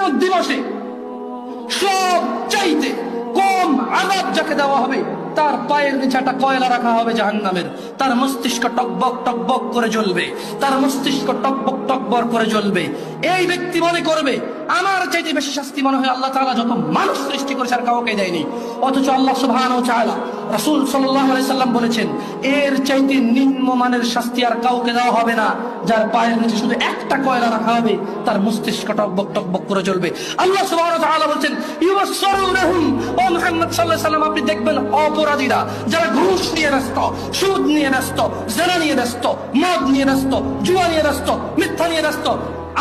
কিয়ামত দিবসে সব চাইতে কম আযাব যাকে দেওয়া হবে, তার পায়ের নিচে একটা কয়লা রাখা হবে জাহান্নামের, তার মস্তিষ্ক টকবক টকবক করে জ্বলবে, তার মস্তিষ্ক টকবক টকবক করে জ্বলবে। এই ব্যক্তি মনে করবে আমার চাইতে বেশি শাস্তি মনে হয় আল্লাহ তাআলা যত মানুষ সৃষ্টি করেছে আর কাউকে দেয়নি। অথচ আল্লাহ সুবহানাহু ওয়া তাআলা, রাসূল সাল্লাল্লাহু আলাইহি সাল্লাম বলেছেন এর চাইতে নিম্নমানের শাস্তি আর কাউকে দেওয়া হবে না, যার পায়ের নিচে শুধু একটা কয়লা রাখা হবে, তার মস্তিষ্ক টকবক টকবক করে জ্বলবে। আল্লাহ সুবহানাহু ওয়া তাআলা বলেন ইউবাসসিরুনহুম, ও মুহাম্মদ সাল্লাল্লাহু আলাইহি সাল্লাম আপনি দেখবেন অপরাধীরা যারা ঘুষ নিয়ে ব্যস্ত, সুদ নিয়ে ব্যস্ত, জিনা নিয়ে ব্যস্ত, মদ নিয়ে ব্যস্ত, জুয়া নিয়ে ব্যস্ত, মিথ্যা নিয়ে ব্যস্ত,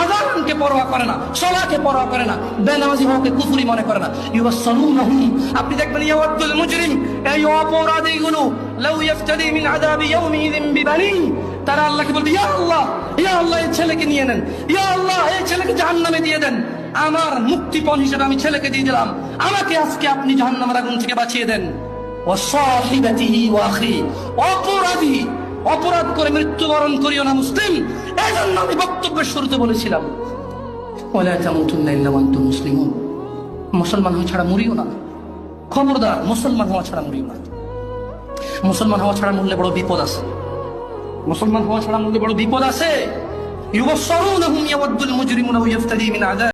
আযানকে পরোয়া করে না, সালাতকে পরোয়া করে না, বেনামাজি হওয়াকে কুফরি মনে করে না, ইউবাসসিরুনহুম আপনি দেখবেন ইয়াওয়াদুল মুজরিম, এই অপরাধীগুলো লাউ ইফতাদি মিন আযাবি ইয়াউমিযিন বিবানি, তারা আল্লাহকে বলবে ইয়া আল্লাহ, ইয়া আল্লাহ এই ছেলেকে নিয়ে নেন, ইয়া আল্লাহ এই ছেলেকে জাহান্নামে দিয়ে দেন, আমার মুক্তিপণ হিসেবে আমি ছেলেকে দিয়ে দিলাম, আমাকে আজকে আপনি জাহান্নামের আগুন থেকে বাঁচিয়ে দেন। ওয়া সাহিবাতিহি ওয়া আখি, অপরাধী অপরাধ করে মৃত্যুবরণ করিও না মুসলিম। এজন্য আমি বক্তব্যের শুরুতে বলেছিলাম ওয়ালা তামুতুন্না ইল্লা ওয়া আনতুম মুসলিমুন, মুসলমান হওয়া ছাড়া মরিও না, খবরদার মুসলমান হওয়া ছাড়া মরিও না। মুসলমান হওয়া ছাড়া মরলে বড় বিপদ আছে, মুসলমান হওয়া ছাড়া মরলে বড় বিপদ আছে। ইউবাসসিরুনহুম ইয়াওয়াদুল মুজরিমুনা ওয়া ইফতাদি মিন আযাব